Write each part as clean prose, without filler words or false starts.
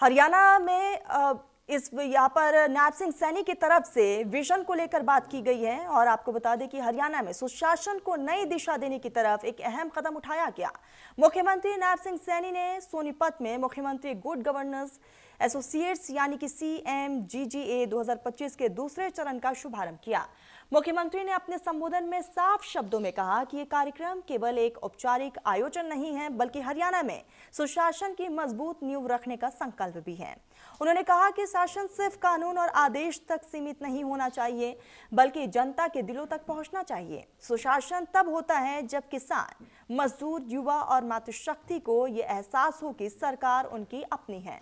हरियाणा में इस यहाँ पर नैब सिंह सैनी की तरफ से विजन को लेकर बात की गई है और आपको बता दें कि हरियाणा में सुशासन को नई दिशा देने की तरफ एक अहम कदम उठाया गया। मुख्यमंत्री नैब सिंह सैनी ने सोनीपत में मुख्यमंत्री गुड गवर्नेंस एसोसिएट्स यानी कि CMGGA 2025 के दूसरे चरण का शुभारंभ किया। मुख्यमंत्री ने अपने संबोधन में साफ शब्दों में कहा कि ये कार्यक्रम केवल एक औपचारिक आयोजन नहीं है, बल्कि हरियाणा में सुशासन की मजबूत नींव रखने का संकल्प भी है। उन्होंने कहा कि शासन सिर्फ कानून और आदेश तक सीमित नहीं होना चाहिए, बल्कि जनता के दिलों तक पहुंचना चाहिए। सुशासन तब होता है जब किसान, मजदूर, युवा और मातृशक्ति को ये एहसास हो कि सरकार उनकी अपनी है।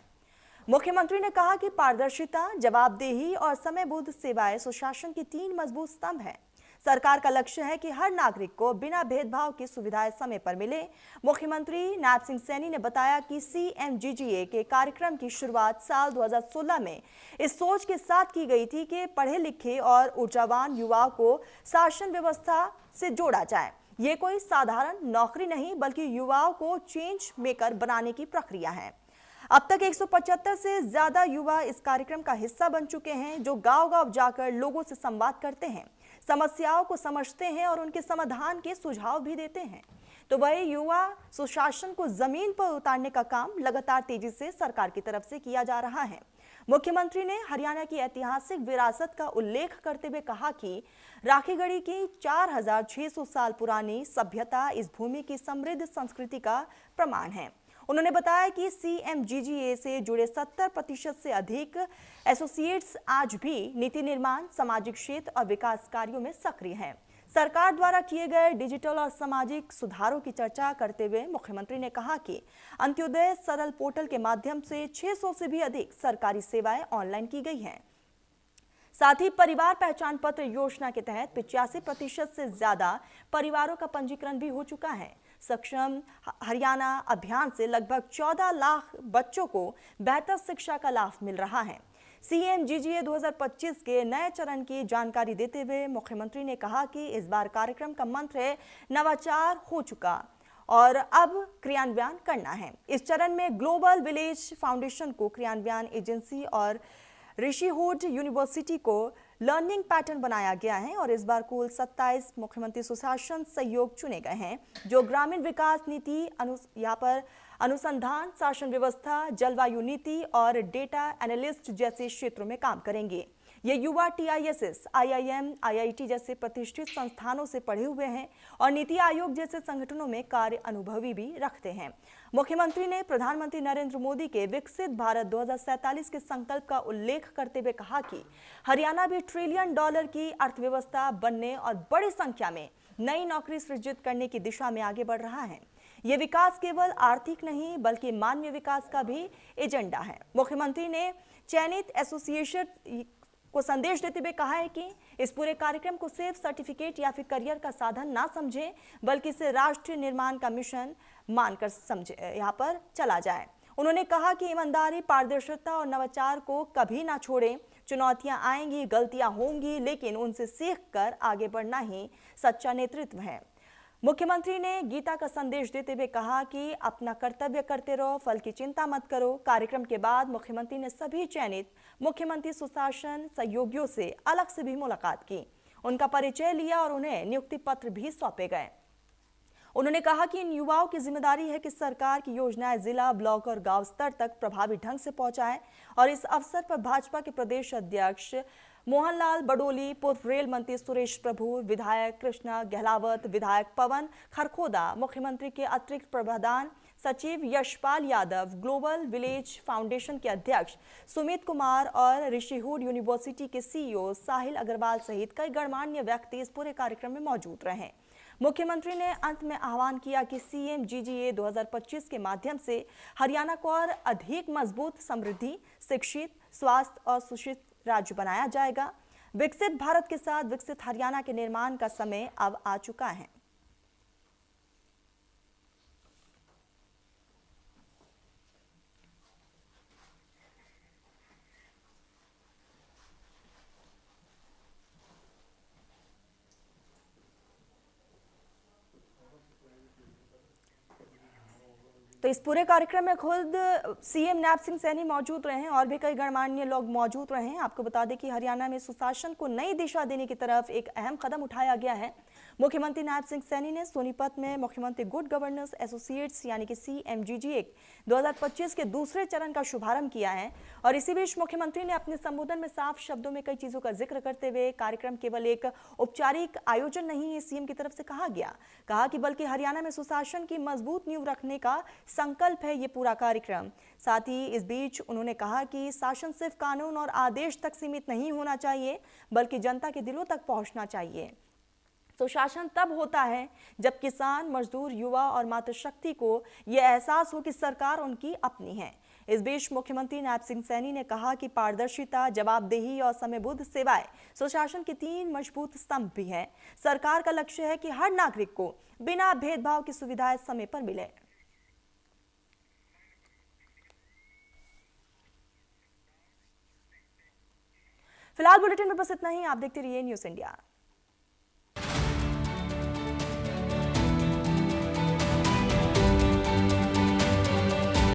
मुख्यमंत्री ने कहा कि पारदर्शिता, जवाबदेही और समयबद्ध सेवाएं सुशासन की 3 मजबूत स्तंभ हैं। सरकार का लक्ष्य है कि हर नागरिक को बिना भेदभाव की सुविधाएं समय पर मिले। मुख्यमंत्री नैब सिंह सैनी ने बताया कि CMGGA के कार्यक्रम की शुरुआत साल 2016 में इस सोच के साथ की गई थी कि पढ़े लिखे और ऊर्जावान युवाओं को शासन व्यवस्था से जोड़ा जाए। ये कोई साधारण नौकरी नहीं, बल्कि युवाओं को चेंज मेकर बनाने की प्रक्रिया है। अब तक 175 से ज्यादा युवा इस कार्यक्रम का हिस्सा बन चुके हैं, जो गांव-गांव जाकर लोगों से संवाद करते हैं, समस्याओं को समझते हैं और उनके समाधान के सुझाव भी देते हैं। तो वही युवा सुशासन को जमीन पर उतारने का काम लगातार तेजी से सरकार की तरफ से किया जा रहा है। मुख्यमंत्री ने हरियाणा की ऐतिहासिक विरासत का उल्लेख करते हुए कहा कि राखीगढ़ी की 4600 साल पुरानी सभ्यता इस भूमि की समृद्ध संस्कृति का प्रमाण है। उन्होंने बताया कि CMGGA से जुड़े 70% से अधिक एसोसिएट्स आज भी नीति निर्माण, सामाजिक क्षेत्र और विकास कार्यों में सक्रिय हैं। सरकार द्वारा किए गए डिजिटल और सामाजिक सुधारों की चर्चा करते हुए मुख्यमंत्री ने कहा कि अंत्योदय सरल पोर्टल के माध्यम से 600 से भी अधिक सरकारी सेवाएं ऑनलाइन की गई हैं। साथ ही परिवार पहचान पत्र योजना के तहत 85% से ज्यादा परिवारों का पंजीकरण भी हो चुका है। सक्षम हरियाणा अभियान से लगभग 14 लाख बच्चों को बेहतर शिक्षा का लाभ मिल रहा है। CMGGA 2025 के नए चरण की जानकारी देते हुए मुख्यमंत्री ने कहा कि इस बार कार्यक्रम का मंत्र है नवाचार हो चुका और अब क्रियान्वयन करना है। इस चरण में ग्लोबल विलेज फाउंडेशन को क्रियान्वयन एजेंसी और ऋषिहुड यूनिवर्सिटी को लर्निंग पैटर्न बनाया गया है और इस बार कुल 27 मुख्यमंत्री सुशासन सहयोग चुने गए हैं, जो ग्रामीण विकास नीति, यहाँ पर अनुसंधान, शासन व्यवस्था, जलवायु नीति और डेटा एनालिस्ट जैसे क्षेत्रों में काम करेंगे। ये युवा TISS, IIM, IIT जैसे प्रतिष्ठित संस्थानों से पढ़े हुए हैं और नीति आयोग जैसे संगठनों में कार्य अनुभवी भी रखते हैं। मुख्यमंत्री ने प्रधानमंत्री नरेंद्र मोदी के विकसित भारत 2047 के संकल्प का उल्लेख करते हुए कहा कि हरियाणा भी $1 ट्रिलियन की अर्थव्यवस्था बनने और बड़ी संख्या में नई नौकरी सृजित करने की दिशा में आगे बढ़ रहा है। ये विकास केवल आर्थिक नहीं, बल्कि मानवीय विकास का भी एजेंडा है। मुख्यमंत्री ने चयनित एसोसिएशन को संदेश देते हुए कहा है कि इस पूरे कार्यक्रम को सिर्फ सर्टिफिकेट या फिर करियर का साधन ना समझें, बल्कि इसे राष्ट्रीय निर्माण का मिशन मानकर समझे यहाँ पर चला जाए। उन्होंने कहा कि ईमानदारी, पारदर्शिता और नवाचार को कभी ना छोड़ें। चुनौतियां आएंगी, गलतियां होंगी, लेकिन उनसे सीखकर आगे बढ़ना ही सच्चा नेतृत्व है। मुख्यमंत्री ने गीता का संदेश देते हुए कहा कि अपना कर्तव्य करते रहो, फल की चिंता मत करो। कार्यक्रम के बाद मुख्यमंत्री ने सभी चयनित मुख्यमंत्री सुशासन सहयोगियों से अलग से भी मुलाकात की, उनका परिचय लिया और उन्हें नियुक्ति पत्र भी सौंपे गए। उन्होंने कहा कि इन युवाओं की जिम्मेदारी है कि सरकार की योजनाएं जिला, ब्लॉक और गांव स्तर तक प्रभावी ढंग से पहुंचाएं और इस अवसर पर भाजपा के प्रदेश अध्यक्ष मोहनलाल बडोली, पूर्व रेल मंत्री सुरेश प्रभु, विधायक कृष्णा गहलावत, विधायक पवन खरखोदा, मुख्यमंत्री के अतिरिक्त प्रधान सचिव Yashpal Yadav, global village foundation के अध्यक्ष सुमित कुमार और ऋषिहुड यूनिवर्सिटी के CEO साहिल अग्रवाल सहित कई गणमान्य व्यक्ति इस पूरे कार्यक्रम में मौजूद रहे। मुख्यमंत्री ने अंत में आह्वान किया कि CMGGA 2025 के माध्यम से हरियाणा को और अधिक मजबूत, समृद्धि, शिक्षित, स्वास्थ्य और सुशिक्षित राज्य बनाया जाएगा। विकसित भारत के साथ विकसित हरियाणा के निर्माण का समय अब आ चुका है। तो इस पूरे कार्यक्रम में खुद सीएम नैप सिंह सैनी मौजूद रहे हैं और भी कई गणमान्य लोग मौजूद रहे हैं। आपको बता दें कि हरियाणा में सुशासन को नई दिशा देने की तरफ एक अहम कदम उठाया गया है। मुख्यमंत्री नैप सिंह सैनी ने सोनीपत में मुख्यमंत्री गुड गवर्नेंस एसोसिएट्स यानी कि CMGG 2025 के दूसरे चरण का शुभारंभ किया है। और इसी बीच मुख्यमंत्री ने अपने संबोधन में साफ शब्दों में कई चीजों का जिक्र करते हुए कार्यक्रम केवल एक औपचारिक आयोजन नहीं है, सीएम की तरफ से कहा कि बल्कि हरियाणा में सुशासन की मजबूत नींव रखने का संकल्प है ये पूरा कार्यक्रम। साथ ही इस बीच उन्होंने कहा कि शासन सिर्फ कानून और आदेश तक सीमित नहीं होना चाहिए, बल्कि जनता के दिलों तक पहुंचना चाहिए। तो शासन तब होता है जब किसान, मजदूर, युवा और मातृशक्ति को यह एहसास हो कि सरकार उनकी अपनी है। इस बीच मुख्यमंत्री नैप सिंह सैनी ने कहा कि पारदर्शिता, जवाबदेही और समयबद्ध सेवाएं सुशासन के 3 मजबूत स्तंभ भी हैं। सरकार का लक्ष्य है कि हर नागरिक को बिना भेदभाव की सुविधाएं समय पर मिले। फिलहाल बुलेटिन में बस इतना ही। आप देखते रहिए न्यूज़ इंडिया।